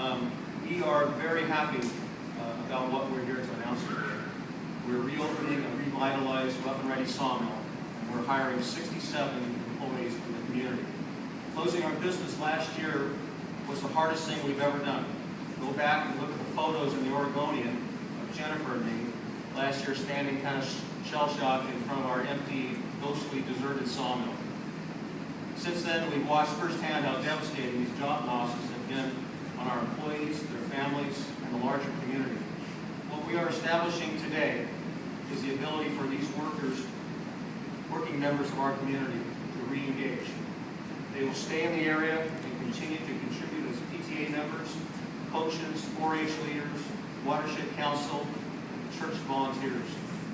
We are very happy about what we're here to announce today. We're reopening a revitalized Rough and Ready sawmill, and we're hiring 67 employees from the community. Closing our business last year was the hardest thing we've ever done. Go back and look at the photos in the Oregonian of Jennifer and me last year standing kind of shell-shocked in front of our empty, ghostly, deserted sawmill. Since then, we've watched firsthand how devastating these job losses have been on our employees, their families, and the larger community. What we are establishing today is the ability for these working members of our community to re-engage. They will stay in the area and continue to contribute as PTA members, coaches, 4-H leaders, watershed council, church volunteers,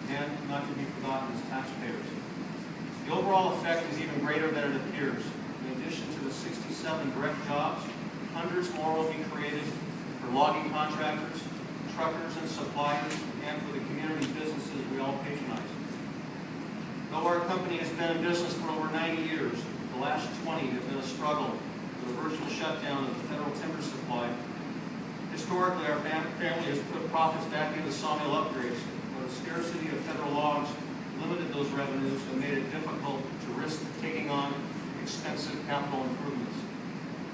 and not to be forgotten as taxpayers. The overall effect is even greater than it appears. In addition to the 67 direct jobs, hundreds more will be created for logging contractors, truckers and suppliers, and for the community businesses we all patronize. Though our company has been in business for over 90 years, the last 20 have been a struggle with a virtual shutdown of the federal timber supply. Historically, our family has put profits back into sawmill upgrades, but the scarcity of federal logs limited those revenues and made it difficult to risk taking on expensive capital improvements.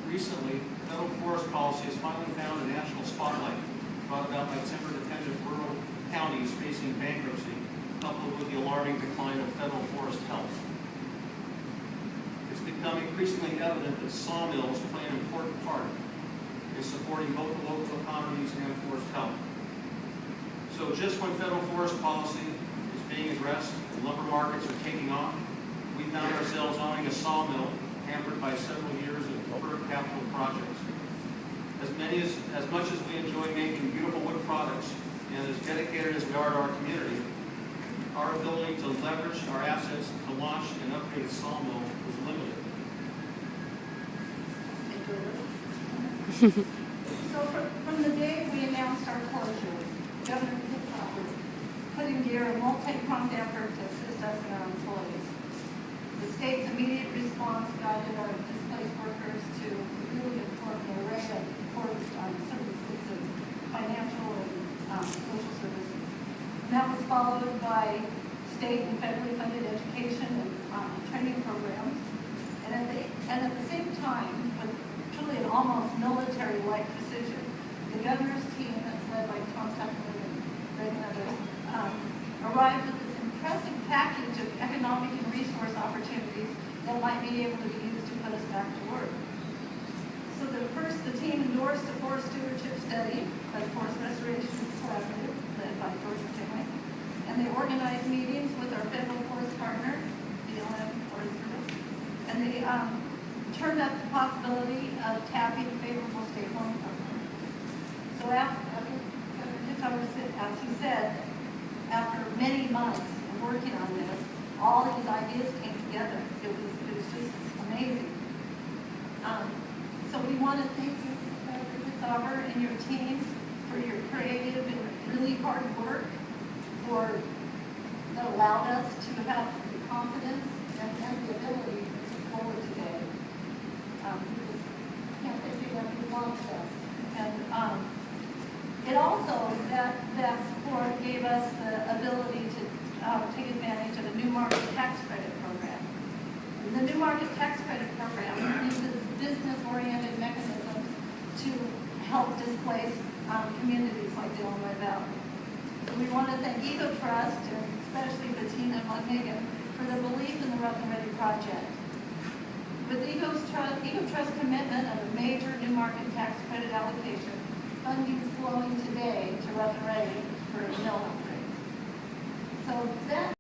Recently, federal forest policy has finally found a national spotlight brought about by timber-dependent rural counties facing bankruptcy, coupled with the alarming decline of federal forest health. It's become increasingly evident that sawmills play an important part in supporting both the local economies and forest health. So just when federal forest policy is being addressed and lumber markets are taking off, we found ourselves owning a sawmill hampered by several years of deferred capital projects. As much as we enjoy making beautiful wood products and as dedicated as we are to our community, our ability to leverage our assets to launch an upgraded sawmill was limited. So from the day we announced our closure, Governor Kitzhaber put in gear a multi-pronged effort to assist us and our employees. The state's immediate response guided our displaced workers to a really important array of services and financial and social services. And that was followed by state and federally funded education and training programs. And at the same time, with truly an almost military-like precision, the governor's team, that's led by Tom Tuckman and Greg and others, arrived with this impressive package of economic and resource opportunities that might be able to be used to put us back to work. So the team endorsed a forest stewardship study by the Forest Restoration Collaborative, led by George McKinley, and they organized meetings with our federal forest partner, the BLM Forest Service, and they turned up the possibility of tapping favorable state loan programs. So after Governor Kitzhaber, as he said, after many months of working on this, all these ideas came together. It was just amazing. So we want to thank you, Governor Kitzhaber, and your team for your creative and really hard work that allowed us to have the confidence and the ability to move forward today. We can't thank you enough. You launched us. And it also, that support gave us the ability to take advantage of the New Market Tax Credit Program. And the New Market Tax Credit Program uses business-oriented mechanisms to help displace communities like the Illinois Valley. So we want to thank EcoTrust, and especially Bettina von Hagen, for the belief in the Rough and Ready project. With EcoTrust commitment of a major New Market Tax Credit allocation, funding is flowing today to Rough and Ready for mill upgrades. So that